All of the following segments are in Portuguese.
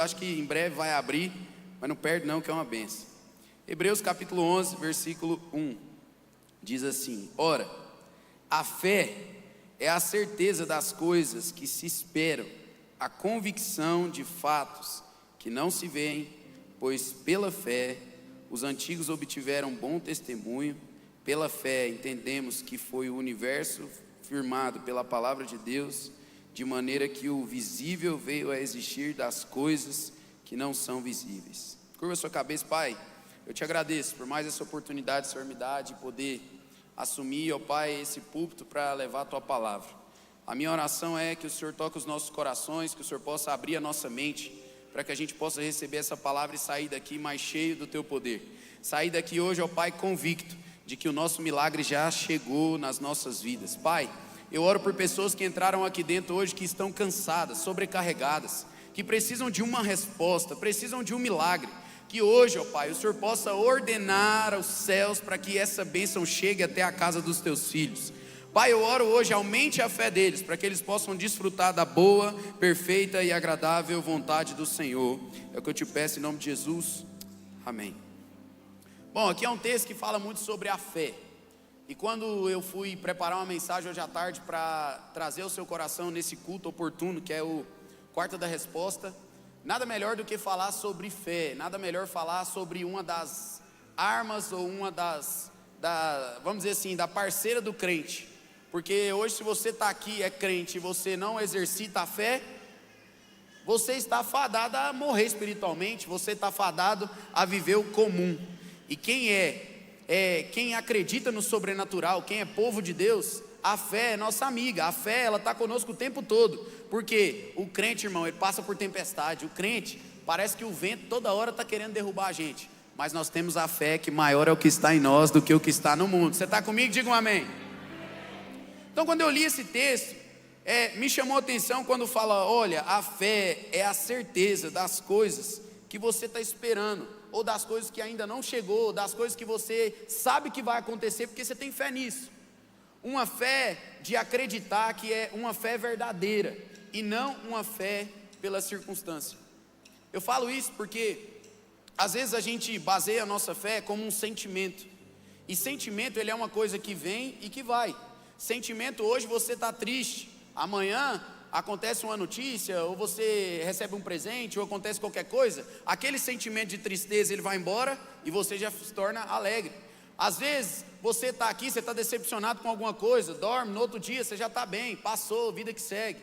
Acho que em breve vai abrir, mas não perde não, que é uma benção. Hebreus capítulo 11, versículo 1, diz assim: Ora, a fé é a certeza das coisas que se esperam, a convicção de fatos que não se veem, pois pela fé os antigos obtiveram bom testemunho. Pela fé entendemos que foi o universo firmado pela palavra de Deus, de maneira que o visível veio a existir das coisas que não são visíveis. Curva a sua cabeça. Pai, eu te agradeço por mais essa oportunidade que o Senhor me dá de poder assumir, ó Pai, esse púlpito para levar a Tua palavra. A minha oração é que o Senhor toque os nossos corações, que o Senhor possa abrir a nossa mente, para que a gente possa receber essa palavra e sair daqui mais cheio do Teu poder. Sair daqui hoje, ó Pai, convicto de que o nosso milagre já chegou nas nossas vidas. Pai, eu oro por pessoas que entraram aqui dentro hoje, que estão cansadas, sobrecarregadas, que precisam de uma resposta, precisam de um milagre. Que hoje, ó Pai, o Senhor possa ordenar os céus para que essa bênção chegue até a casa dos Teus filhos. Pai, eu oro hoje, aumente a fé deles, para que eles possam desfrutar da boa, perfeita e agradável vontade do Senhor. É o que eu te peço em nome de Jesus, amém. Bom, aqui é um texto que fala muito sobre a fé. E quando eu fui preparar uma mensagem hoje à tarde para trazer ao seu coração nesse culto oportuno, que é o Quarta da Resposta, nada melhor do que falar sobre fé, nada melhor falar sobre uma das armas ou uma vamos dizer assim, da parceira do crente. Porque hoje, se você está aqui, é crente, e você não exercita a fé, você está fadado a morrer espiritualmente, você está fadado a viver o comum. E quem acredita no sobrenatural, quem é povo de Deus, a fé é nossa amiga. A fé, ela está conosco o tempo todo. Porque o crente, irmão, ele passa por tempestade. O crente, parece que o vento toda hora está querendo derrubar a gente. Mas nós temos a fé que maior é o que está em nós do que o que está no mundo. Você está comigo? Diga um amém. Então, quando eu li esse texto, me chamou a atenção quando fala: olha, a fé é a certeza das coisas que você está esperando, ou das coisas que ainda não chegou, das coisas que você sabe que vai acontecer, porque você tem fé nisso. Uma fé de acreditar, que é uma fé verdadeira, e não uma fé pela circunstância. Eu falo isso porque às vezes a gente baseia a nossa fé como um sentimento, e sentimento, ele é uma coisa que vem e que vai. Sentimento, hoje você está triste, amanhã acontece uma notícia, ou você recebe um presente, ou acontece qualquer coisa, aquele sentimento de tristeza, ele vai embora, e você já se torna alegre. Às vezes, você está aqui, você está decepcionado com alguma coisa, dorme, no outro dia você já está bem, passou, vida que segue.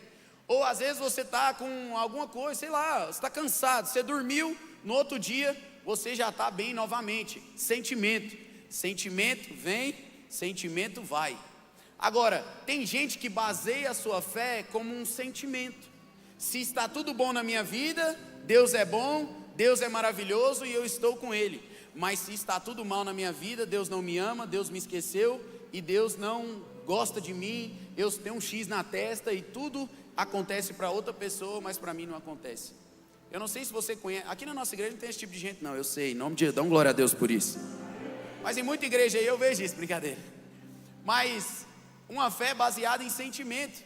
Ou às vezes você está com alguma coisa, sei lá, você está cansado, você dormiu, no outro dia você já está bem novamente. Sentimento vem, sentimento vai. Agora, tem gente que baseia a sua fé como um sentimento. Se está tudo bom na minha vida, Deus é bom, Deus é maravilhoso e eu estou com Ele. Mas se está tudo mal na minha vida, Deus não me ama, Deus me esqueceu e Deus não gosta de mim, eu tenho um X na testa e tudo acontece para outra pessoa, mas para mim não acontece. Eu não sei se você conhece, aqui na nossa igreja não tem esse tipo de gente não, eu sei, em nome de Deus, dá glória a Deus por isso. Mas em muita igreja aí eu vejo isso, brincadeira. Mas uma fé baseada em sentimento.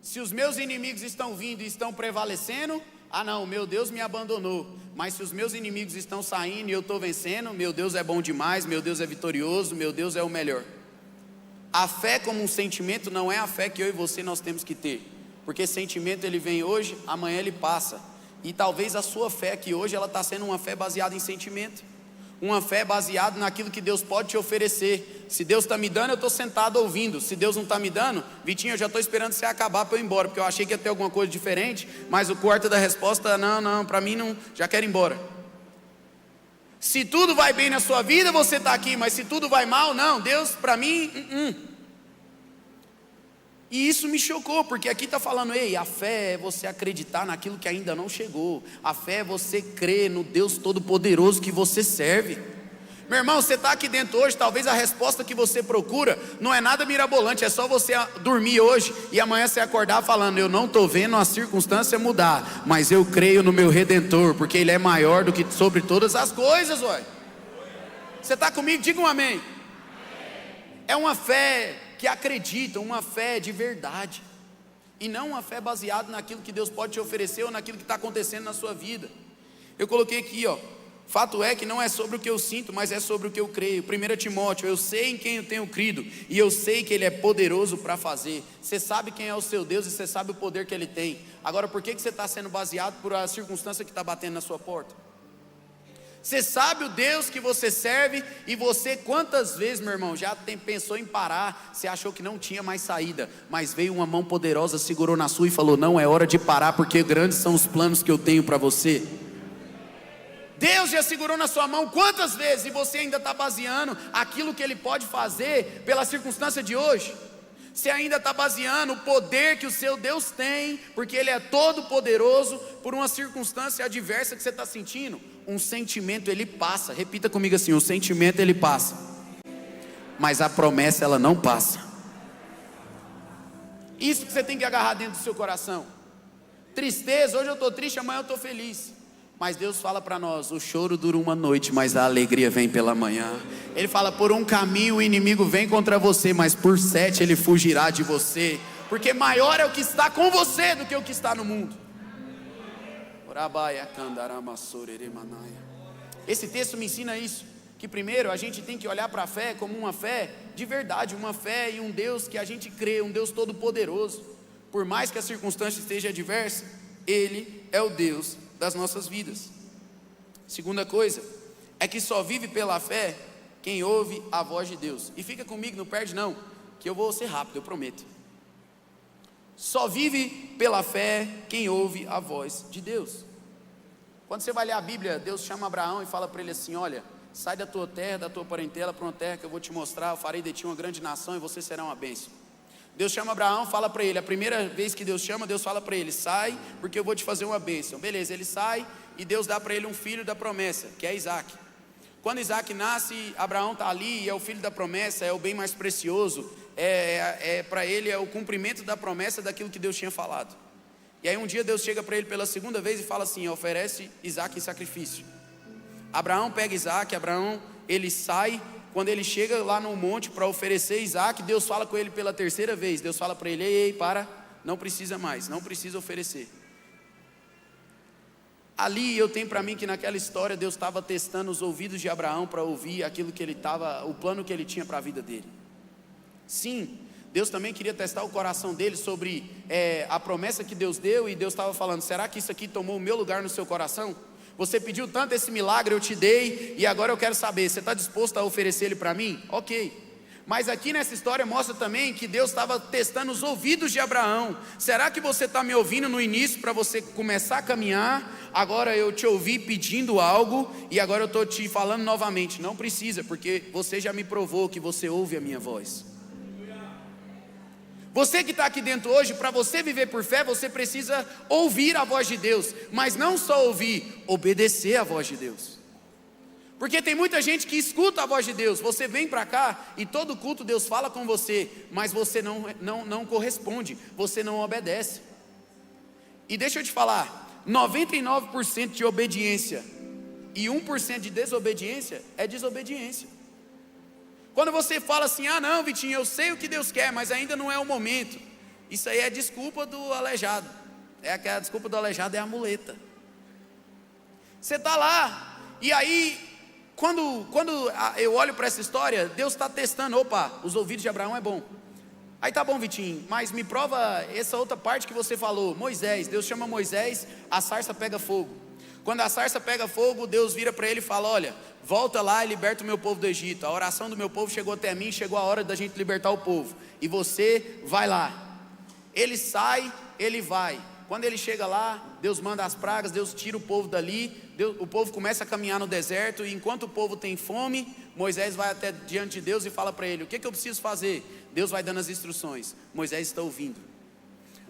Se os meus inimigos estão vindo e estão prevalecendo, não, meu Deus me abandonou. Mas se os meus inimigos estão saindo e eu estou vencendo, meu Deus é bom demais, meu Deus é vitorioso, meu Deus é o melhor. A fé como um sentimento não é a fé que eu e você nós temos que ter. Porque sentimento ele vem hoje, amanhã ele passa. E talvez a sua fé aqui hoje, ela está sendo uma fé baseada em sentimento. Uma fé baseada naquilo que Deus pode te oferecer. Se Deus está me dando, eu estou sentado ouvindo. Se Deus não está me dando, Vitinho, eu já estou esperando você acabar para eu ir embora, porque eu achei que ia ter alguma coisa diferente, mas o quarto da resposta, não, para mim não, já quero ir embora. Se tudo vai bem na sua vida, você está aqui, mas se tudo vai mal, não, Deus para mim, E isso me chocou, porque aqui está falando, ei, a fé é você acreditar naquilo que ainda não chegou. A fé é você crer no Deus Todo-Poderoso que você serve. Meu irmão, você está aqui dentro hoje, talvez a resposta que você procura não é nada mirabolante, é só você dormir hoje e amanhã você acordar falando, eu não estou vendo a circunstância mudar, mas eu creio no meu Redentor, porque Ele é maior do que sobre todas as coisas, ué. Você está comigo? Diga um amém. É uma fé que acreditam, uma fé de verdade. e não uma fé baseada naquilo que Deus pode te oferecer ou naquilo que está acontecendo na sua vida. Eu coloquei aqui, fato é que não é sobre o que eu sinto, mas é sobre o que eu creio. 1 Timóteo, eu sei em quem eu tenho crido, e eu sei que Ele é poderoso para fazer. Você sabe quem é o seu Deus e você sabe o poder que Ele tem. Agora, por que você está sendo baseado por a circunstância que está batendo na sua porta? Você sabe o Deus que você serve, e você quantas vezes, meu irmão, já pensou em parar, você achou que não tinha mais saída, mas veio uma mão poderosa, segurou na sua e falou: não, é hora de parar, porque grandes são os planos que eu tenho para você. Deus já segurou na sua mão quantas vezes, e você ainda está baseando aquilo que Ele pode fazer pela circunstância de hoje? Você ainda está baseando o poder que o seu Deus tem, porque Ele é todo poderoso, por uma circunstância adversa que você está sentindo? Um sentimento ele passa, repita comigo assim: o sentimento ele passa, mas a promessa ela não passa. Isso que você tem que agarrar dentro do seu coração. Tristeza, hoje eu estou triste, amanhã eu estou feliz. Mas Deus fala para nós: o choro dura uma noite, mas a alegria vem pela manhã. Ele fala: por um caminho o inimigo vem contra você, mas por 7 ele fugirá de você, porque maior é o que está com você do que o que está no mundo. Esse texto me ensina isso, que primeiro a gente tem que olhar para a fé como uma fé de verdade, uma fé em um Deus que a gente crê, um Deus todo poderoso. Por mais que a circunstância esteja adversa, Ele é o Deus das nossas vidas. Segunda coisa, é que só vive pela fé quem ouve a voz de Deus. E fica comigo, não perde não, que eu vou ser rápido, eu prometo. Só vive pela fé quem ouve a voz de Deus. Quando você vai ler a Bíblia, Deus chama Abraão e fala para ele assim: olha, sai da tua terra, da tua parentela, para uma terra que eu vou te mostrar, eu farei de ti uma grande nação e você será uma bênção. Deus chama Abraão, fala para ele, a primeira vez que Deus chama, Deus fala para ele: sai, porque eu vou te fazer uma bênção. Beleza, ele sai e Deus dá para ele um filho da promessa, que é Isaac. Quando Isaac nasce, Abraão está ali e é o filho da promessa, é o bem mais precioso, para ele é o cumprimento da promessa daquilo que Deus tinha falado. E aí um dia Deus chega para ele pela segunda vez e fala assim: oferece Isaac em sacrifício. Abraão pega Isaac, ele sai. Quando ele chega lá no monte para oferecer Isaac, Deus fala com ele pela terceira vez. Deus fala para ele: ei, para, não precisa mais, não precisa oferecer. Ali eu tenho para mim que naquela história Deus estava testando os ouvidos de Abraão para ouvir aquilo que ele estava, o plano que ele tinha para a vida dele. Sim, Deus também queria testar o coração dele sobre a promessa que Deus deu, e Deus estava falando: será que isso aqui tomou o meu lugar no seu coração? Você pediu tanto esse milagre, eu te dei, e agora eu quero saber, você está disposto a oferecer ele para mim? Ok. Mas aqui nessa história mostra também que Deus estava testando os ouvidos de Abraão. Será que você está me ouvindo no início para você começar a caminhar? Agora eu te ouvi pedindo algo e agora eu estou te falando novamente. Não precisa, porque você já me provou que você ouve a minha voz. Você que está aqui dentro hoje, para você viver por fé, você precisa ouvir a voz de Deus. Mas não só ouvir, obedecer a voz de Deus. Porque tem muita gente que escuta a voz de Deus. Você vem para cá e todo culto Deus fala com você, mas você não corresponde, você não obedece. E deixa eu te falar, 99% de obediência e 1% de desobediência é desobediência. Quando você fala assim: ah não, Vitinho, eu sei o que Deus quer, mas ainda não é o momento. Isso aí é desculpa do aleijado. A desculpa do aleijado é a muleta. Você está lá, e aí quando eu olho para essa história, Deus está testando. Opa, os ouvidos de Abraão é bom. Aí tá bom, Vitinho, mas me prova essa outra parte que você falou. Moisés, Deus chama Moisés, a sarça pega fogo. Quando a sarça pega fogo, Deus vira para ele e fala: olha, volta lá e liberta o meu povo do Egito. A oração do meu povo chegou até mim, chegou a hora da gente libertar o povo, e você vai lá. Ele sai, ele vai. Quando ele chega lá, Deus manda as pragas, Deus tira o povo dali, o povo começa a caminhar no deserto, e enquanto o povo tem fome, Moisés vai até diante de Deus e fala para ele: o que eu preciso fazer? Deus vai dando as instruções, Moisés está ouvindo.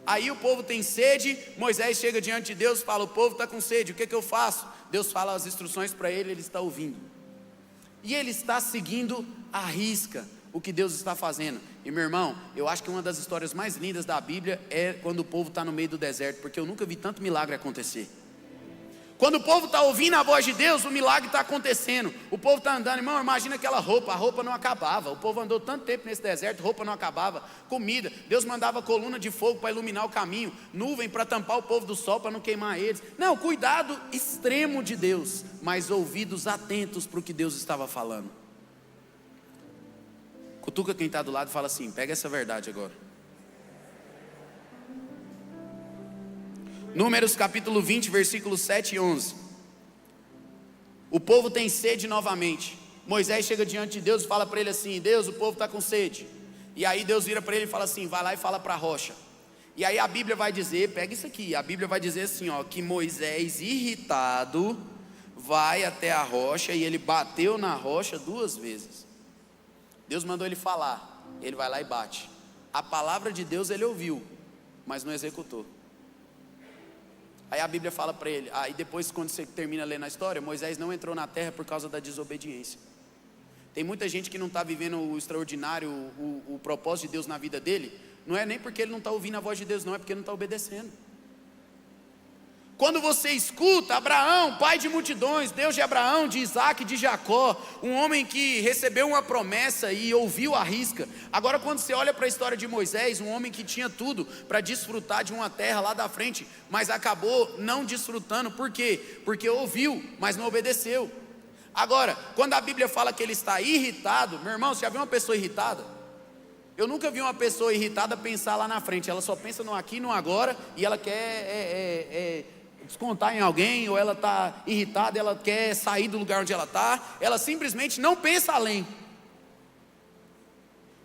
Aí o povo tem sede, Moisés chega diante de Deus e fala: o povo está com sede, o que eu faço? Deus fala as instruções para ele, ele está ouvindo. E ele está seguindo à risca o que Deus está fazendo. E meu irmão, eu acho que uma das histórias mais lindas da Bíblia é quando o povo está no meio do deserto, porque eu nunca vi tanto milagre acontecer. Quando o povo está ouvindo a voz de Deus, o milagre está acontecendo. O povo está andando, irmão, imagina aquela roupa, a roupa não acabava. O povo andou tanto tempo nesse deserto, roupa não acabava. Comida, Deus mandava coluna de fogo para iluminar o caminho, nuvem para tampar o povo do sol, para não queimar eles. Não, cuidado extremo de Deus, mas ouvidos atentos para o que Deus estava falando. Cutuca quem está do lado e fala assim: pega essa verdade agora. Números capítulo 20, versículos 7 e 11. O povo tem sede novamente. Moisés chega diante de Deus e fala para ele assim: Deus, o povo está com sede. E aí Deus vira para ele e fala assim: vai lá e fala para a rocha. E aí a Bíblia vai dizer, pega isso aqui, a Bíblia vai dizer assim, ó, que Moisés, irritado, vai até a rocha e ele bateu na rocha 2 vezes. Deus mandou ele falar, ele vai lá e bate. A palavra de Deus ele ouviu, mas não executou. Aí a Bíblia fala para ele, aí depois quando você termina lendo a história, Moisés não entrou na terra por causa da desobediência. Tem muita gente que não está vivendo o extraordinário, o propósito de Deus na vida dele. Não é nem porque ele não está ouvindo a voz de Deus, não, é porque ele não está obedecendo. Quando você escuta Abraão, pai de multidões, Deus de Abraão, de Isaac, de Jacó, um homem que recebeu uma promessa e ouviu a risca. Agora quando você olha para a história de Moisés, um homem que tinha tudo para desfrutar de uma terra lá da frente, mas acabou não desfrutando. Por quê? Porque ouviu, mas não obedeceu. Agora, quando a Bíblia fala que ele está irritado, meu irmão, você já viu uma pessoa irritada? Eu nunca vi uma pessoa irritada pensar lá na frente. Ela só pensa no aqui e no agora, e ela quer descontar em alguém, ou ela está irritada, ela quer sair do lugar onde ela está. Ela simplesmente não pensa além.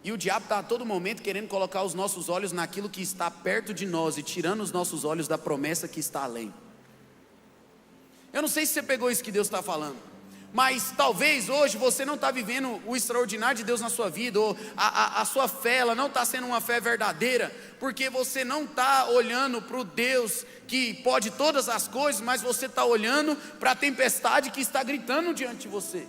E o diabo está a todo momento querendo colocar os nossos olhos naquilo que está perto de nós e tirando os nossos olhos da promessa que está além. Eu não sei se você pegou isso que Deus está falando, mas talvez hoje você não está vivendo o extraordinário de Deus na sua vida, ou a sua fé, ela não está sendo uma fé verdadeira, porque você não está olhando para o Deus que pode todas as coisas, mas você está olhando para a tempestade que está gritando diante de você.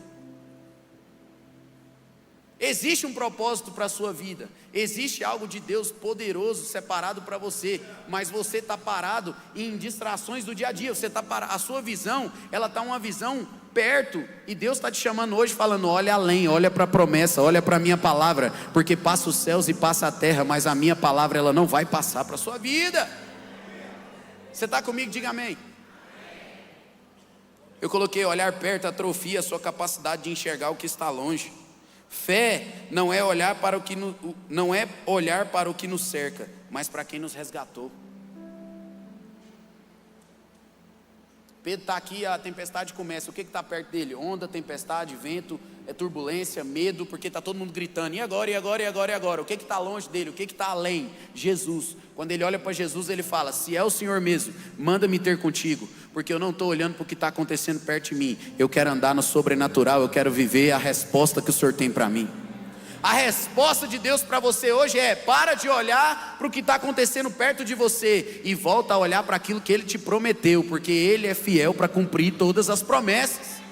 Existe um propósito para a sua vida, existe algo de Deus poderoso separado para você, mas você está parado em distrações do dia a dia. Você está parado, a sua visão, ela está uma visão perto, e Deus está te chamando hoje falando: olha além, olha para a promessa, olha para a minha palavra, porque passa os céus e passa a terra, mas a minha palavra ela não vai passar para a sua vida. Você está comigo? Diga amém. Eu coloquei: olhar perto atrofia a sua capacidade de enxergar o que está longe. Fé não é olhar para o que nos cerca, mas para quem nos resgatou. Pedro está aqui, a tempestade começa. O que está perto dele? Onda, tempestade, vento, turbulência, medo, porque está todo mundo gritando: e agora, e agora, e agora, e agora? O que está longe dele? O que está além? Jesus. Quando ele olha para Jesus, ele fala: se é o Senhor mesmo, manda-me ter contigo, porque eu não estou olhando para o que está acontecendo perto de mim. Eu quero andar no sobrenatural, eu quero viver a resposta que o Senhor tem para mim. A resposta de Deus para você hoje é: para de olhar para o que está acontecendo perto de você e volta a olhar para aquilo que Ele te prometeu, porque Ele é fiel para cumprir todas as promessas.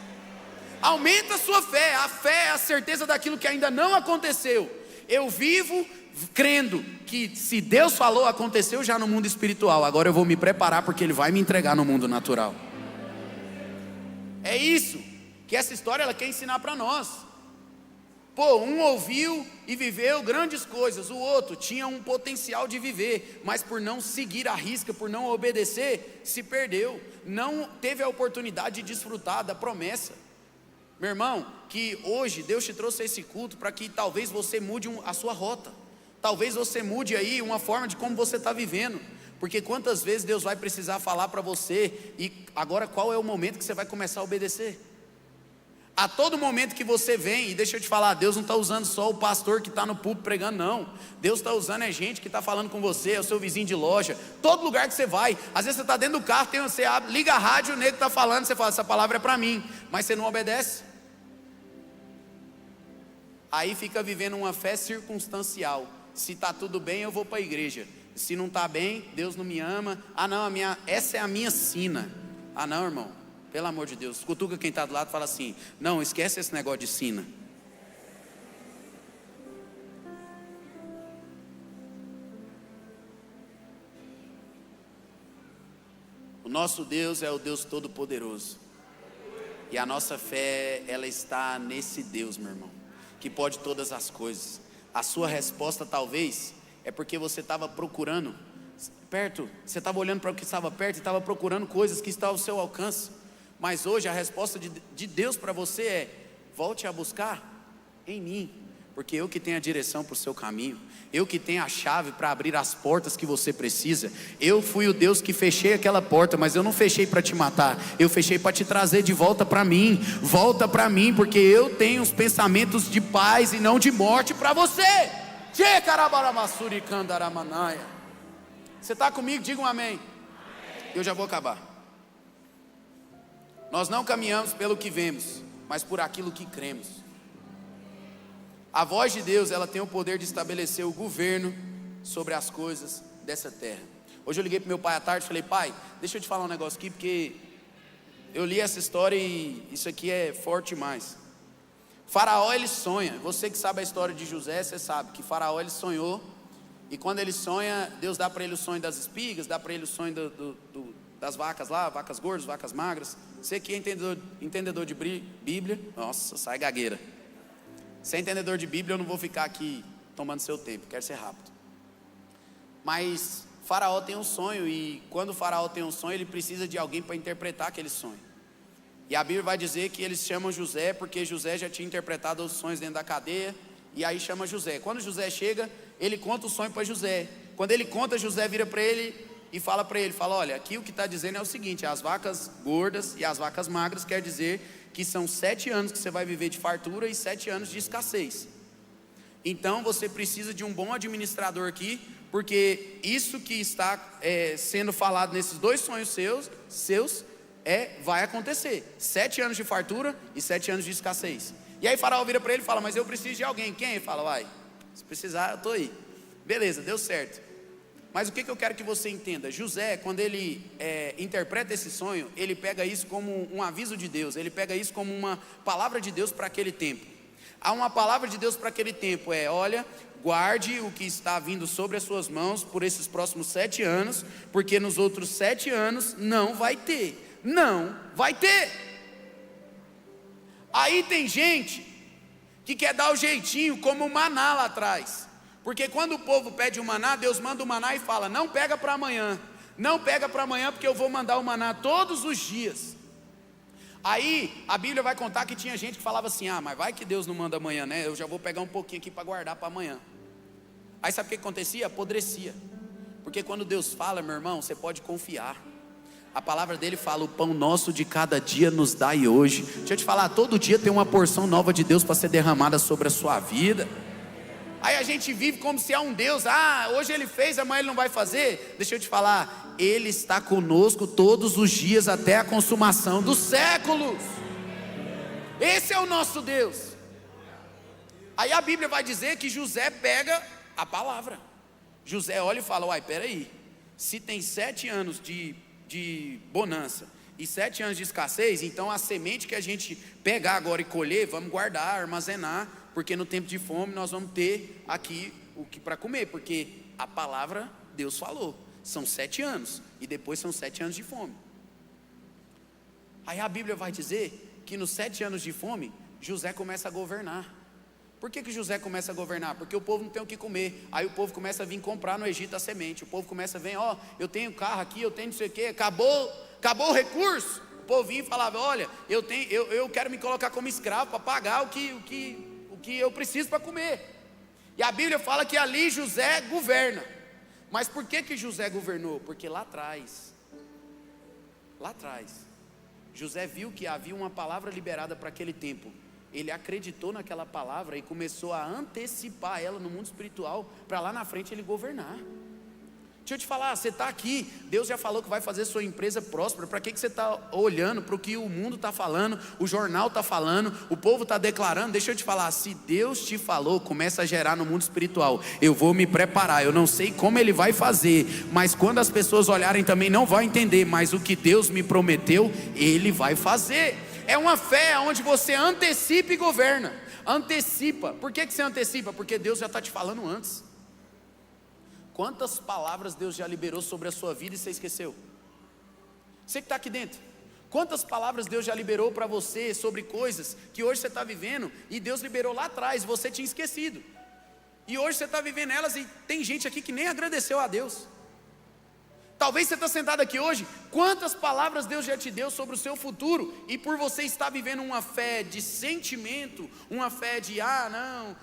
Aumenta a sua fé. A fé é a certeza daquilo que ainda não aconteceu. Eu vivo crendo que se Deus falou, aconteceu já no mundo espiritual. Agora eu vou me preparar, porque Ele vai me entregar no mundo natural. É isso que essa história ela quer ensinar para nós. Pô, um ouviu e viveu grandes coisas, o outro tinha um potencial de viver, mas por não seguir a risca, por não obedecer, se perdeu, não teve a oportunidade de desfrutar da promessa. Meu irmão, que hoje Deus te trouxe a esse culto para que talvez você mude a sua rota, talvez você mude aí uma forma de como você está vivendo, porque quantas vezes Deus vai precisar falar para você, e agora qual é o momento que você vai começar a obedecer? A todo momento que você vem, e deixa eu te falar, Deus não está usando só o pastor que está no púlpito pregando, não. Deus está usando é gente que está falando com você, é o seu vizinho de loja, todo lugar que você vai. Às vezes você está dentro do carro, você abre, liga a rádio, o nego está falando, você fala: essa palavra é para mim, mas você não obedece. Aí fica vivendo uma fé circunstancial. Se está tudo bem, eu vou para a igreja. Se não está bem, Deus não me ama. Ah não, essa é a minha sina. Ah não, irmão. Pelo amor de Deus, cutuca quem está do lado e fala assim: não, esquece esse negócio de sina. O nosso Deus é o Deus Todo-Poderoso. E a nossa fé, ela está nesse Deus, meu irmão, que pode todas as coisas. A sua resposta talvez é porque você estava procurando perto, você estava olhando para o que estava perto e estava procurando coisas que estão ao seu alcance. Mas hoje a resposta de Deus para você é: volte a buscar em mim, porque eu que tenho a direção para o seu caminho, eu que tenho a chave para abrir as portas que você precisa. Eu fui o Deus que fechei aquela porta, mas eu não fechei para te matar, eu fechei para te trazer de volta para mim. Volta para mim, porque eu tenho os pensamentos de paz e não de morte para você. Você está comigo? Diga um amém. Eu já vou acabar. Nós não caminhamos pelo que vemos, mas por aquilo que cremos. A voz de Deus, ela tem o poder de estabelecer o governo sobre as coisas dessa terra. Hoje eu liguei para meu pai à tarde e falei: pai, deixa eu te falar um negócio aqui, porque eu li essa história e isso aqui é forte demais. Faraó, ele sonha. Você que sabe a história de José, você sabe que Faraó, ele sonhou. E quando ele sonha, Deus dá para ele o sonho das espigas, dá para ele o sonho das vacas lá, vacas gordas, vacas magras. Você que é entendedor de Bíblia, nossa, sai gagueira. Se é entendedor de Bíblia, eu não vou ficar aqui tomando seu tempo, quero ser rápido. Mas Faraó tem um sonho, e quando o Faraó tem um sonho, ele precisa de alguém para interpretar aquele sonho. E a Bíblia vai dizer que eles chamam José, porque José já tinha interpretado os sonhos dentro da cadeia, e aí chama José. Quando José chega, ele conta o sonho para José. Quando ele conta, José vira para ele e fala para ele, olha, aqui o que está dizendo é o seguinte: as vacas gordas e as vacas magras quer dizer que são 7 anos que você vai viver de fartura e 7 anos de escassez. Então você precisa de um bom administrador aqui, porque isso que está sendo falado nesses 2 sonhos seus vai acontecer. 7 anos de fartura e 7 anos de escassez. E aí Faraó vira para ele e fala: mas eu preciso de alguém. Quem? Ele fala: vai, se precisar eu estou aí. Beleza, deu certo. Mas o que eu quero que você entenda? José, quando ele interpreta esse sonho, ele pega isso como um aviso de Deus, ele pega isso como uma palavra de Deus para aquele tempo. Há uma palavra de Deus para aquele tempo, olha, guarde o que está vindo sobre as suas mãos por esses próximos 7 anos, porque nos outros 7 anos não vai ter. Não vai ter. Aí tem gente que quer dar o jeitinho como o maná lá atrás. Porque quando o povo pede o maná, Deus manda o maná e fala: não pega para amanhã, não pega para amanhã, porque eu vou mandar o maná todos os dias. Aí a Bíblia vai contar que tinha gente que falava assim: mas vai que Deus não manda amanhã, né? Eu já vou pegar um pouquinho aqui para guardar para amanhã. Aí sabe o que acontecia? Apodrecia. Porque quando Deus fala, meu irmão, você pode confiar. A palavra dele fala: o pão nosso de cada dia nos dai hoje. Deixa eu te falar, todo dia tem uma porção nova de Deus para ser derramada sobre a sua vida. Aí a gente vive como se há um Deus: hoje ele fez, amanhã ele não vai fazer. Deixa eu te falar, ele está conosco todos os dias até a consumação dos séculos. Esse é o nosso Deus. Aí a Bíblia vai dizer que José pega a palavra. José olha e fala: uai, peraí, se tem 7 anos de bonança e 7 anos de escassez, então a semente que a gente pegar agora e colher, vamos guardar, armazenar, porque no tempo de fome nós vamos ter aqui o que para comer, porque a palavra Deus falou, são 7 anos, e depois são 7 anos de fome. Aí a Bíblia vai dizer que nos 7 anos de fome, José começa a governar. Por que José começa a governar? Porque o povo não tem o que comer. Aí o povo começa a vir comprar no Egito a semente. O povo começa a vir: eu tenho carro aqui, eu tenho não sei o que, acabou o recurso. O povo vinha e falava: olha, eu quero me colocar como escravo para pagar o que eu preciso para comer. E a Bíblia fala que ali José governa. Mas por que José governou? Porque lá atrás, José viu que havia uma palavra liberada para aquele tempo. Ele acreditou naquela palavra e começou a antecipar ela no mundo espiritual, para lá na frente ele governar. Deixa eu te falar, você está aqui, Deus já falou que vai fazer sua empresa próspera. Para que você está olhando para o que o mundo está falando, o jornal está falando, o povo está declarando? Deixa eu te falar, se Deus te falou, começa a gerar no mundo espiritual. Eu vou me preparar, eu não sei como Ele vai fazer, mas quando as pessoas olharem também não vão entender, mas o que Deus me prometeu, Ele vai fazer. É uma fé onde você antecipa e governa. Antecipa. Por que você antecipa? Porque Deus já está te falando antes. Quantas palavras Deus já liberou sobre a sua vida e você esqueceu? Você que está aqui dentro, quantas palavras Deus já liberou para você sobre coisas que hoje você está vivendo e Deus liberou lá atrás, você tinha esquecido. E hoje você está vivendo elas e tem gente aqui que nem agradeceu a Deus. Talvez você está sentado aqui hoje, quantas palavras Deus já te deu sobre o seu futuro, e por você estar vivendo uma fé de sentimento, uma fé de,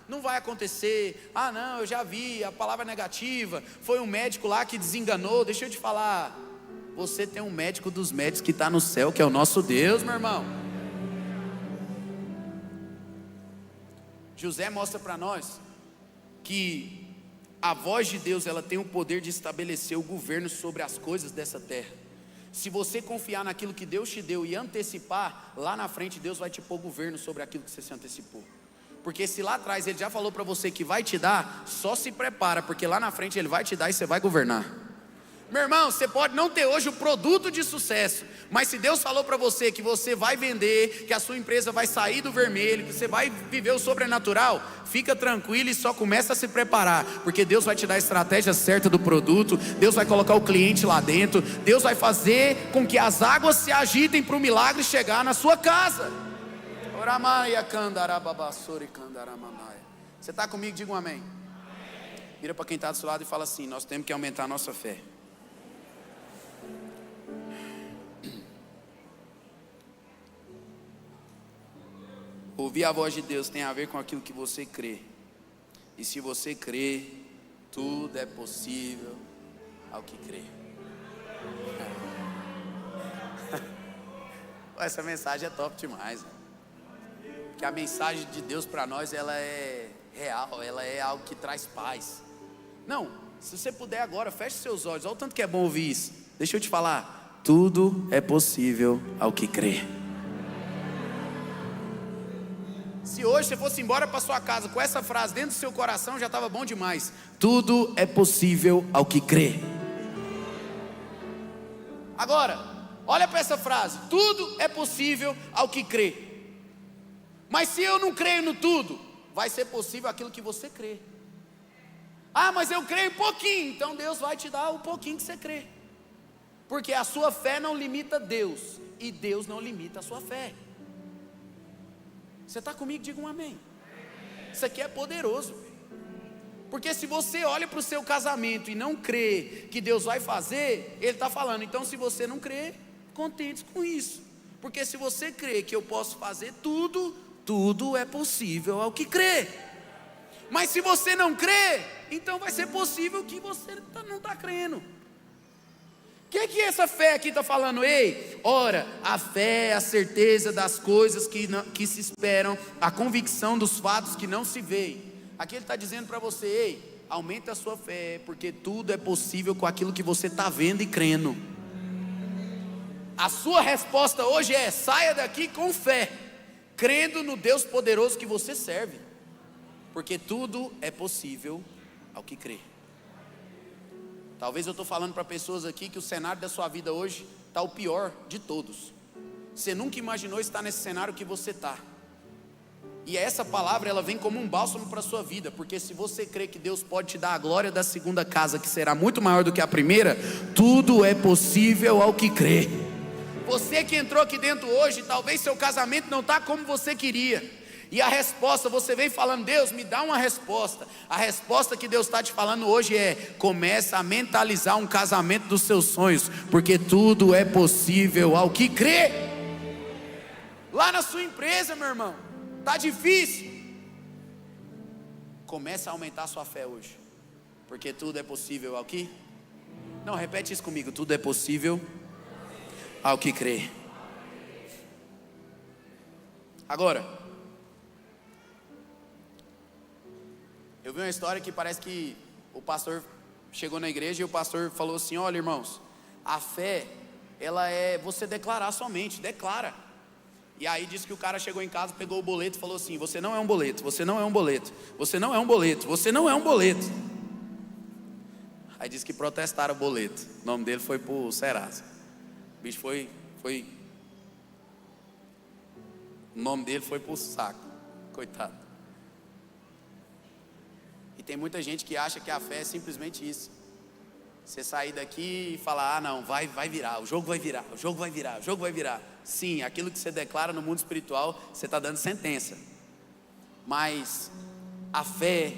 não vai acontecer, não, eu já vi, a palavra negativa, foi um médico lá que desenganou. Deixa eu te falar, você tem um médico dos médicos que está no céu, que é o nosso Deus, meu irmão. José mostra para nós que a voz de Deus, ela tem o poder de estabelecer o governo sobre as coisas dessa terra. Se você confiar naquilo que Deus te deu e antecipar, lá na frente Deus vai te pôr governo sobre aquilo que você se antecipou. Porque se lá atrás Ele já falou para você que vai te dar, só se prepara, porque lá na frente Ele vai te dar e você vai governar. Meu irmão, você pode não ter hoje o produto de sucesso, mas se Deus falou para você que você vai vender, que a sua empresa vai sair do vermelho, que você vai viver o sobrenatural, fica tranquilo e só começa a se preparar, porque Deus vai te dar a estratégia certa do produto, Deus vai colocar o cliente lá dentro, Deus vai fazer com que as águas se agitem para o milagre chegar na sua casa. Você está comigo? Diga um amém. Vira para quem está do seu lado e fala assim: nós temos que aumentar a nossa fé. Ouvir a voz de Deus tem a ver com aquilo que você crê. E se você crê, tudo é possível ao que crê. Essa mensagem é top demais, né? Porque a mensagem de Deus para nós, ela é real, ela é algo que traz paz. Não, se você puder agora, feche seus olhos. Olha o tanto que é bom ouvir isso. Deixa eu te falar, tudo é possível ao que crê. Se hoje você fosse embora para sua casa com essa frase dentro do seu coração, já estava bom demais. Tudo é possível ao que crê. Agora, olha para essa frase: tudo é possível ao que crê. Mas se eu não creio no tudo, vai ser possível aquilo que você crê. Mas eu creio um pouquinho, então Deus vai te dar o pouquinho que você crê. Porque a sua fé não limita Deus, e Deus não limita a sua fé. Você está comigo? Diga um amém. Isso aqui é poderoso. Porque se você olha para o seu casamento e não crê que Deus vai fazer, Ele está falando, então se você não crê, contente com isso. Porque se você crê que eu posso fazer tudo, tudo é possível ao que crê. Mas se você não crê, então vai ser possível que você não está crendo. O que essa fé aqui está falando? Ei, ora, a fé é a certeza das coisas que se esperam, a convicção dos fatos que não se veem. Aqui ele está dizendo para você: ei, aumenta a sua fé, porque tudo é possível com aquilo que você está vendo e crendo. A sua resposta hoje é: saia daqui com fé, crendo no Deus poderoso que você serve, porque tudo é possível ao que crê. Talvez eu estou falando para pessoas aqui que o cenário da sua vida hoje está o pior de todos. Você nunca imaginou estar nesse cenário que você está. E essa palavra, ela vem como um bálsamo para a sua vida, porque se você crê que Deus pode te dar a glória da segunda casa, que será muito maior do que a primeira, tudo é possível ao que crê. Você que entrou aqui dentro hoje, talvez seu casamento não está como você queria. E a resposta, você vem falando: Deus, me dá uma resposta. A resposta que Deus está te falando hoje é: começa a mentalizar um casamento dos seus sonhos, porque tudo é possível ao que crê. Lá na sua empresa, meu irmão, está difícil. Começa a aumentar a sua fé hoje, porque tudo é possível ao que... Não, repete isso comigo: tudo é possível ao que crê. Agora, eu vi uma história que parece que o pastor chegou na igreja e o pastor falou assim: olha, irmãos, a fé, ela é você declarar somente, declara. E aí disse que o cara chegou em casa, pegou o boleto e falou assim: você não é um boleto, você não é um boleto, você não é um boleto, você não é um boleto. Aí disse que protestaram o boleto. O nome dele foi pro Serasa. O bicho foi o nome dele foi pro saco, coitado. E tem muita gente que acha que a fé é simplesmente isso. Você sair daqui e falar, não, vai virar, o jogo vai virar, o jogo vai virar, o jogo vai virar. Sim, aquilo que você declara no mundo espiritual, você está dando sentença. Mas a fé,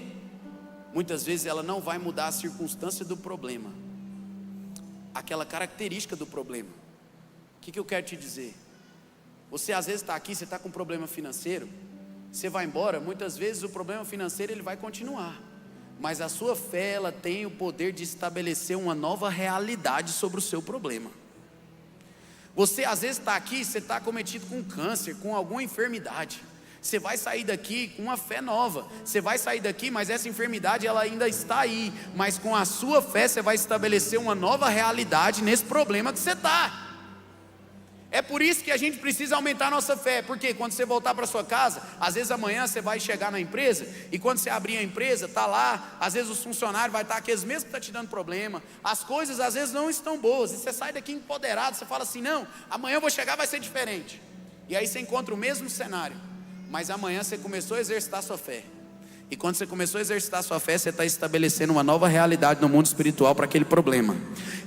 muitas vezes ela não vai mudar a circunstância do problema, aquela característica do problema. O que eu quero te dizer? Você às vezes está aqui, você está com um problema financeiro, você vai embora, muitas vezes o problema financeiro ele vai continuar, mas a sua fé ela tem o poder de estabelecer uma nova realidade sobre o seu problema. Você às vezes está aqui, você está cometido com câncer, com alguma enfermidade. Você vai sair daqui com uma fé nova. Você vai sair daqui, mas essa enfermidade ela ainda está aí. Mas com a sua fé você vai estabelecer uma nova realidade nesse problema que você está. É por isso que a gente precisa aumentar a nossa fé. Porque quando você voltar para sua casa, às vezes amanhã você vai chegar na empresa, e quando você abrir a empresa, está lá, às vezes os funcionários vai estar aqueles mesmos que estão te dando problema. As coisas às vezes não estão boas, e você sai daqui empoderado, você fala assim, não, amanhã eu vou chegar, vai ser diferente. E aí você encontra o mesmo cenário, mas amanhã você começou a exercitar a sua fé. E quando você começou a exercitar a sua fé, você está estabelecendo uma nova realidade no mundo espiritual para aquele problema.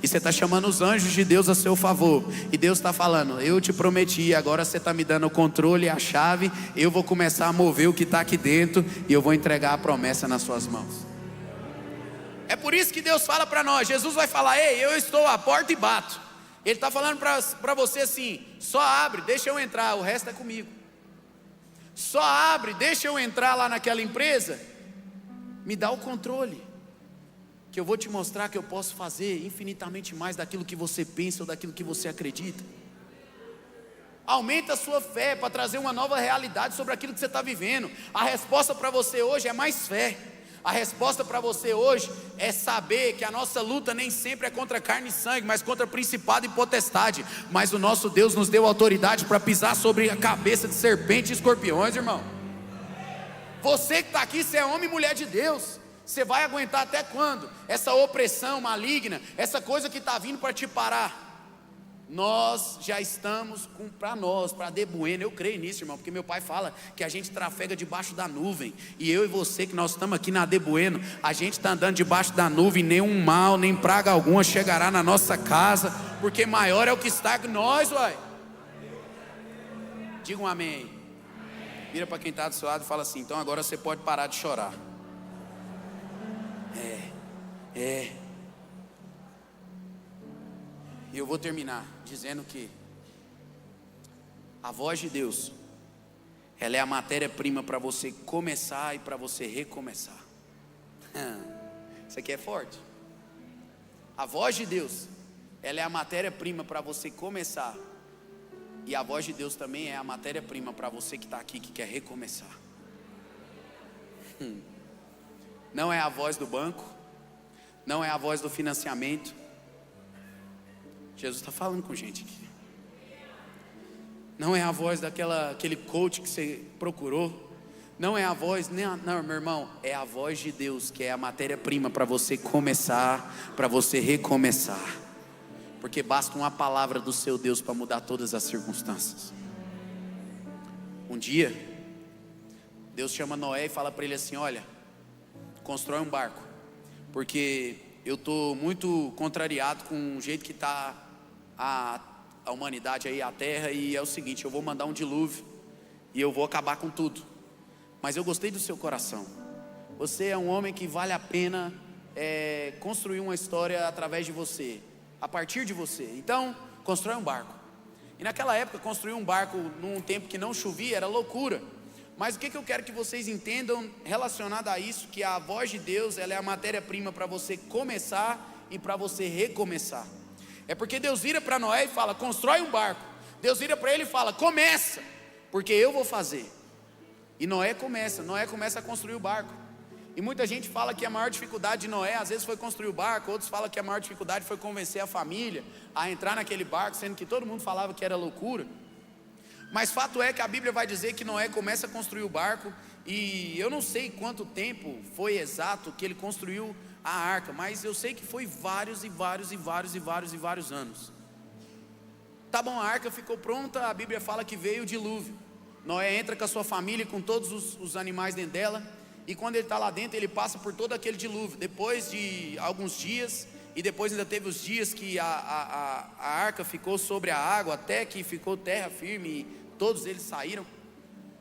E você está chamando os anjos de Deus a seu favor. E Deus está falando, eu te prometi, agora você está me dando o controle e a chave. Eu vou começar a mover o que está aqui dentro, e eu vou entregar a promessa nas suas mãos. É por isso que Deus fala para nós, Jesus vai falar, ei, eu estou à porta e bato. Ele está falando para você assim, só abre, deixa eu entrar, o resto é comigo. Só abre, deixa eu entrar lá naquela empresa, me dá o controle, que eu vou te mostrar que eu posso fazer infinitamente mais daquilo que você pensa ou daquilo que você acredita. Aumenta a sua fé para trazer uma nova realidade sobre aquilo que você está vivendo. A resposta para você hoje é mais fé. A resposta para você hoje é saber que a nossa luta nem sempre é contra carne e sangue, mas contra principado e potestade. Mas o nosso Deus nos deu autoridade para pisar sobre a cabeça de serpentes e escorpiões, irmão. Você que está aqui, você é homem e mulher de Deus. Você vai aguentar até quando? Essa opressão maligna, essa coisa que está vindo para te parar. Nós já estamos para De Bueno, eu creio nisso, irmão, porque meu pai fala que a gente trafega debaixo da nuvem, e eu e você que nós estamos aqui na De Bueno, a gente está andando debaixo da nuvem, nenhum mal, nem praga alguma chegará na nossa casa, porque maior é o que está em nós, uai. Diga um amém. Vira para quem está do seu lado e fala assim, então agora você pode parar de chorar. E eu vou terminar dizendo que a voz de Deus, ela é a matéria-prima para você começar e para você recomeçar. Isso aqui é forte. A voz de Deus, ela é a matéria-prima para você começar, e a voz de Deus também é a matéria-prima para você que está aqui, que quer recomeçar. Não é a voz do banco, não é a voz do financiamento. Jesus está falando com gente aqui. Não é a voz daquele coach que você procurou. Não é a voz, não, meu irmão, é a voz de Deus, que é a matéria-prima para você começar, para você recomeçar. Porque basta uma palavra do seu Deus para mudar todas as circunstâncias. Um dia, Deus chama Noé e fala para ele assim, olha, constrói um barco, porque eu estou muito contrariado com o jeito que está a humanidade aí, a terra, e é o seguinte, eu vou mandar um dilúvio, e eu vou acabar com tudo, mas eu gostei do seu coração, você é um homem que vale a pena construir uma história através de você, a partir de você, então constrói um barco. E naquela época construir um barco num tempo que não chovia era loucura. Mas o que eu quero que vocês entendam relacionado a isso, que a voz de Deus, ela é a matéria-prima para você começar e para você recomeçar. É porque Deus vira para Noé e fala, constrói um barco. Deus vira para ele e fala, começa, porque eu vou fazer. E Noé começa a construir o barco. E muita gente fala que a maior dificuldade de Noé, às vezes foi construir o barco, outros falam que a maior dificuldade foi convencer a família a entrar naquele barco, sendo que todo mundo falava que era loucura. Mas fato é que a Bíblia vai dizer que Noé começa a construir o barco, e eu não sei quanto tempo foi exato que ele construiu a arca, mas eu sei que foi vários anos. Tá bom, a arca ficou pronta, a Bíblia fala que veio o dilúvio. Noé entra com a sua família, com todos os animais dentro dela, e quando ele está lá dentro, ele passa por todo aquele dilúvio. Depois de alguns dias, e depois ainda teve os dias que a arca ficou sobre a água, até que ficou terra firme, e todos eles saíram.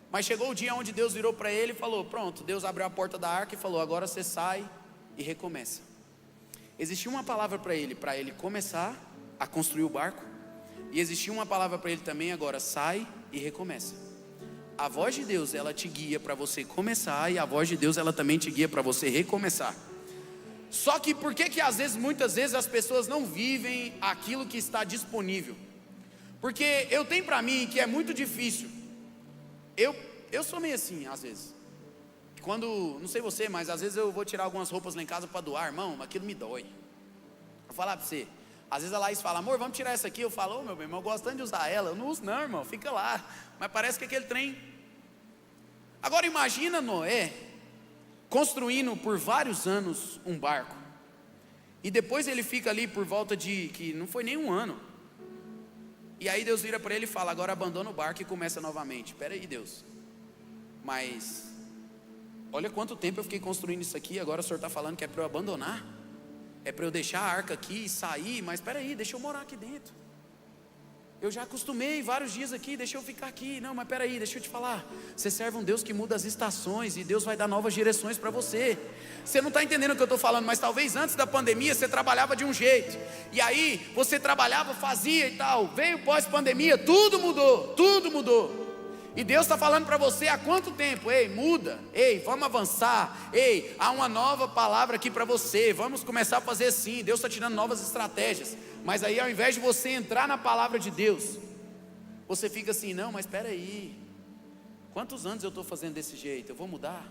Mas chegou o dia onde Deus virou para ele e falou: pronto, Deus abriu a porta da arca e falou: agora você sai e recomeça. Existia uma palavra para ele começar a construir o barco, e existia uma palavra para ele também: agora sai e recomeça. A voz de Deus, ela te guia para você começar, e a voz de Deus, ela também te guia para você recomeçar. Só que por que às vezes, muitas vezes as pessoas não vivem aquilo que está disponível? Porque eu tenho para mim que é muito difícil. Eu sou meio assim às vezes. Quando, não sei você, mas às vezes eu vou tirar algumas roupas lá em casa para doar, irmão, aquilo me dói. Vou falar para você. Às vezes a Laís fala: amor, vamos tirar essa aqui. Eu falo: ô meu bem, eu gosto tanto de usar ela. Eu não uso não, irmão, fica lá. Mas parece que aquele trem. Agora imagina Noé construindo por vários anos um barco, e depois ele fica ali por volta de, que não foi nem um ano, e aí Deus vira para ele e fala: agora abandona o barco e começa novamente. Espera aí, Deus, mas olha quanto tempo eu fiquei construindo isso aqui, agora o Senhor está falando que é para eu abandonar, é para eu deixar a arca aqui e sair, mas espera aí, deixa eu morar aqui dentro. Eu já acostumei vários dias aqui, deixa eu ficar aqui. Não, mas peraí, deixa eu te falar. Você serve um Deus que muda as estações, e Deus vai dar novas direções para você. Você não está entendendo o que eu estou falando, mas talvez antes da pandemia você trabalhava de um jeito, e aí você trabalhava, fazia e tal. Veio pós-pandemia, tudo mudou, tudo mudou. E Deus está falando para você há quanto tempo? Ei, muda, ei, vamos avançar, ei, há uma nova palavra aqui para você, vamos começar a fazer assim. Deus está tirando novas estratégias. Mas aí, ao invés de você entrar na palavra de Deus, você fica assim: não, mas espera aí, quantos anos eu estou fazendo desse jeito? Eu vou mudar?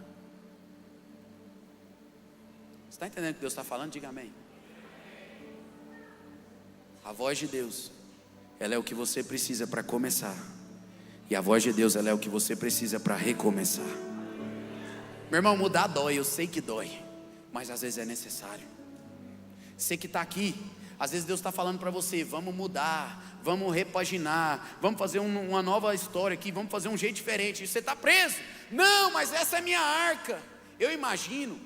Você está entendendo o que Deus está falando? Diga amém. A voz de Deus, ela é o que você precisa para começar, e a voz de Deus, ela é o que você precisa para recomeçar. Meu irmão, mudar dói, eu sei que dói, mas às vezes é necessário. Você que está aqui, às vezes Deus está falando para você: vamos mudar, vamos repaginar, vamos fazer uma nova história aqui, vamos fazer um jeito diferente. E você está preso: não, mas essa é minha arca. Eu imagino,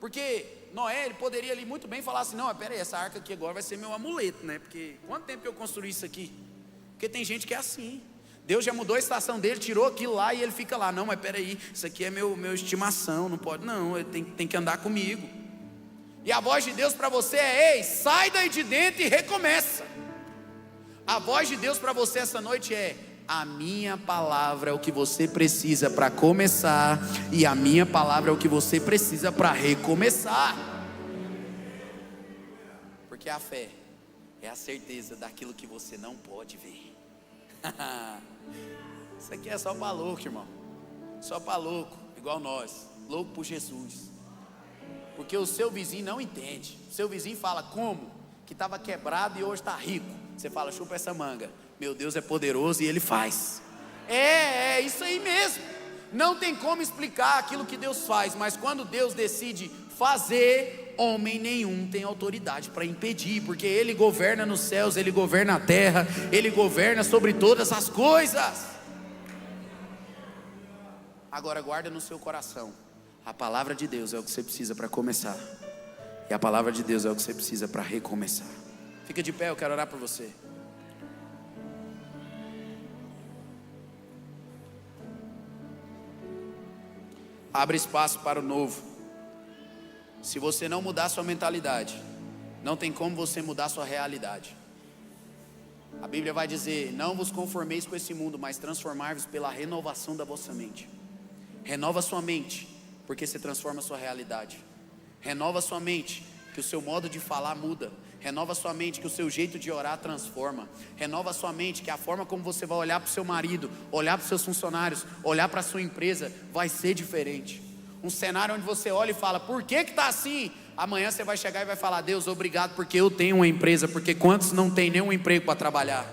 porque Noé, ele poderia ali muito bem falar assim: não, pera aí, essa arca aqui agora vai ser meu amuleto, né? Porque quanto tempo que eu construí isso aqui? Porque tem gente que é assim. Deus já mudou a estação dele, tirou aquilo lá e ele fica lá: não, mas peraí, isso aqui é meu estimação, não pode, não, ele tem que andar comigo. E a voz de Deus para você é: ei, sai daí de dentro e recomeça. A voz de Deus para você essa noite é: a minha palavra é o que você precisa para começar, e a minha palavra é o que você precisa para recomeçar. Porque a fé é a certeza daquilo que você não pode ver. Isso aqui é só para louco, irmão. Só para louco, igual nós, louco por Jesus. Porque o seu vizinho não entende. O seu vizinho fala: como? Que estava quebrado e hoje está rico. Você fala: chupa essa manga. Meu Deus é poderoso e Ele faz. É isso aí mesmo. Não tem como explicar aquilo que Deus faz, mas quando Deus decide fazer, homem nenhum tem autoridade para impedir, porque Ele governa nos céus, Ele governa a terra, Ele governa sobre todas as coisas. Agora guarda no seu coração: a palavra de Deus é o que você precisa para começar, e a palavra de Deus é o que você precisa para recomeçar. Fica de pé, eu quero orar por você. Abre espaço para o novo. Se você não mudar sua mentalidade, não tem como você mudar sua realidade. A Bíblia vai dizer: não vos conformeis com esse mundo, mas transformai-vos pela renovação da vossa mente. Renova sua mente, porque você transforma a sua realidade. Renova sua mente, que o seu modo de falar muda. Renova sua mente, que o seu jeito de orar transforma. Renova sua mente, que a forma como você vai olhar para o seu marido, olhar para os seus funcionários, olhar para a sua empresa, vai ser diferente. Um cenário onde você olha e fala: por que está assim? Amanhã você vai chegar e vai falar: Deus, obrigado porque eu tenho uma empresa. Porque quantos não tem nenhum emprego para trabalhar?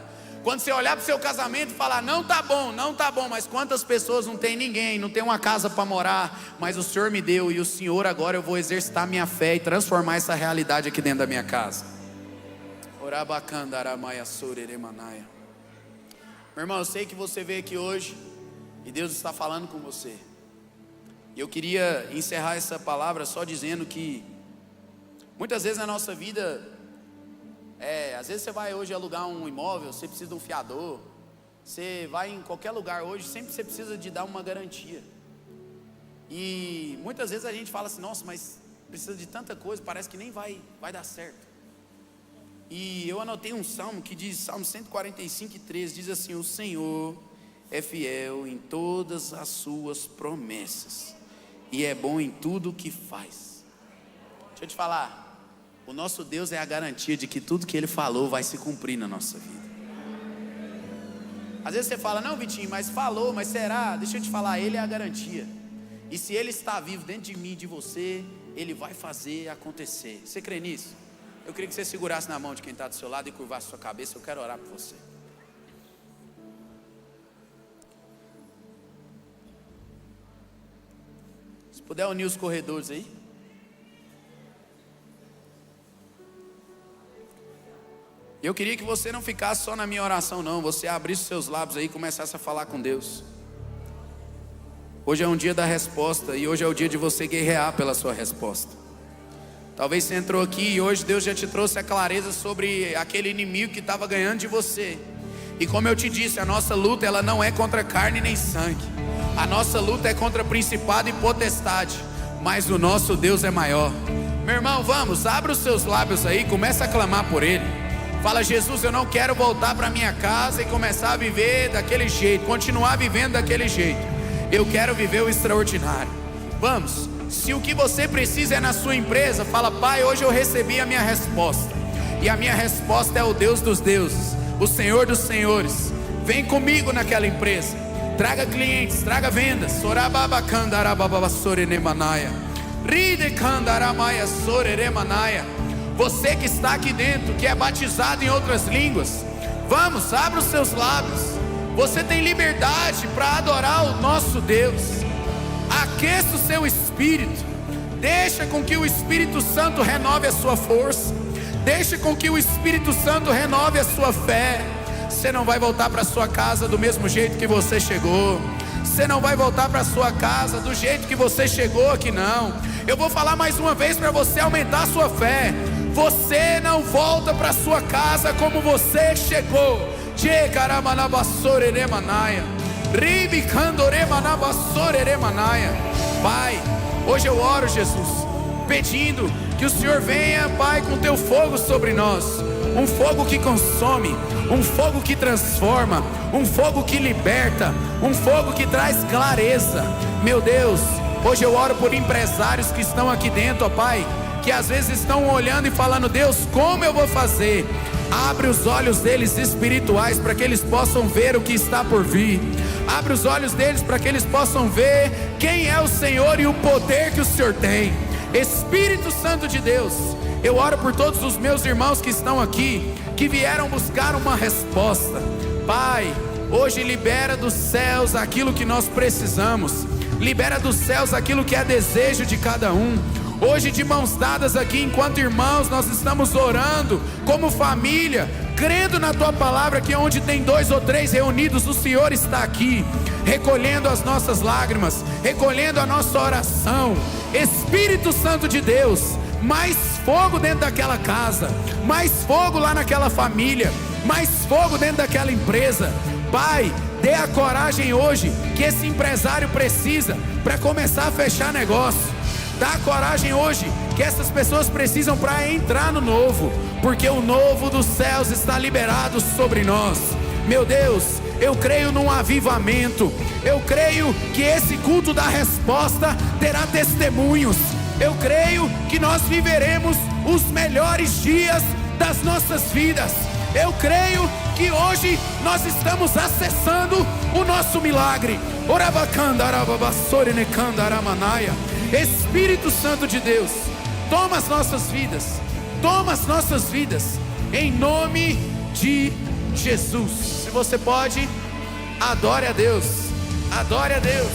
Quando você olhar para o seu casamento e falar: não está bom, não está bom. Mas quantas pessoas não tem ninguém, não tem uma casa para morar, mas o Senhor me deu, e o Senhor agora eu vou exercitar minha fé e transformar essa realidade aqui dentro da minha casa. Meu irmão, eu sei que você veio aqui hoje e Deus está falando com você. E eu queria encerrar essa palavra só dizendo que Muitas vezes na nossa vida, às vezes você vai hoje alugar um imóvel, você precisa de um fiador. Você vai em qualquer lugar hoje, sempre você precisa de dar uma garantia. E muitas vezes a gente fala assim, nossa, mas precisa de tanta coisa, parece que nem vai dar certo. E eu anotei um salmo que diz, Salmo 145:13, diz assim: o Senhor é fiel em todas as suas promessas, e é bom em tudo o que faz. Deixa eu te falar, o nosso Deus é a garantia de que tudo que Ele falou vai se cumprir na nossa vida. Às vezes você fala, não Vitinho, mas falou, mas será? Deixa eu te falar, Ele é a garantia. E se Ele está vivo dentro de mim e de você, Ele vai fazer acontecer. Você crê nisso? Eu queria que você segurasse na mão de quem está do seu lado e curvasse sua cabeça. Eu quero orar por você. Se puder unir os corredores aí. Eu queria que você não ficasse só na minha oração não. Você abrisse os seus lábios aí e começasse a falar com Deus. Hoje é um dia da resposta, e hoje é o dia de você guerrear pela sua resposta. Talvez você entrou aqui e hoje Deus já te trouxe a clareza sobre aquele inimigo que estava ganhando de você. E como eu te disse, a nossa luta ela não é contra carne nem sangue. A nossa luta é contra principado e potestade. Mas o nosso Deus é maior. Meu irmão, vamos, abre os seus lábios aí, começa a clamar por Ele. Fala, Jesus, eu não quero voltar para minha casa e começar a viver daquele jeito, continuar vivendo daquele jeito. Eu quero viver o extraordinário. Vamos. Se o que você precisa é na sua empresa, fala, Pai, hoje eu recebi a minha resposta. E a minha resposta é o Deus dos deuses, o Senhor dos senhores. Vem comigo naquela empresa. Traga clientes, traga vendas. Você que está aqui dentro, que é batizado em outras línguas, vamos, abra os seus lábios. Você tem liberdade para adorar o nosso Deus. Aqueça o seu espírito. Deixa com que o Espírito Santo renove a sua força. Deixa com que o Espírito Santo renove a sua fé. Você não vai voltar para sua casa do mesmo jeito que você chegou. Você não vai voltar para sua casa do jeito que você chegou aqui, não. Eu vou falar mais uma vez para você aumentar a sua fé. Você não volta para sua casa como você chegou. Pai, hoje eu oro, Jesus, pedindo que o Senhor venha, Pai, com teu fogo sobre nós. Um fogo que consome, um fogo que transforma, um fogo que liberta, um fogo que traz clareza. Meu Deus, hoje eu oro por empresários que estão aqui dentro, ó Pai, que às vezes estão olhando e falando, Deus, como eu vou fazer? Abre os olhos deles espirituais para que eles possam ver o que está por vir. Abre os olhos deles para que eles possam ver quem é o Senhor e o poder que o Senhor tem. Espírito Santo de Deus, eu oro por todos os meus irmãos que estão aqui, que vieram buscar uma resposta. Pai, hoje libera dos céus aquilo que nós precisamos. Libera dos céus aquilo que é desejo de cada um. Hoje, de mãos dadas aqui, enquanto irmãos, nós estamos orando como família, crendo na Tua palavra, que onde tem 2 ou 3 reunidos, o Senhor está aqui, recolhendo as nossas lágrimas, recolhendo a nossa oração. Espírito Santo de Deus, mais fogo dentro daquela casa, mais fogo lá naquela família, mais fogo dentro daquela empresa. Pai, dê a coragem hoje que esse empresário precisa para começar a fechar negócio. Dá coragem hoje que essas pessoas precisam para entrar no novo, porque o novo dos céus está liberado sobre nós. Meu Deus, eu creio num avivamento. Eu creio que esse culto da resposta terá testemunhos. Eu creio que nós viveremos os melhores dias das nossas vidas. Eu creio que hoje nós estamos acessando o nosso milagre. Espírito Santo de Deus, toma as nossas vidas, toma as nossas vidas, em nome de Jesus. Se você pode, adore a Deus, adore a Deus.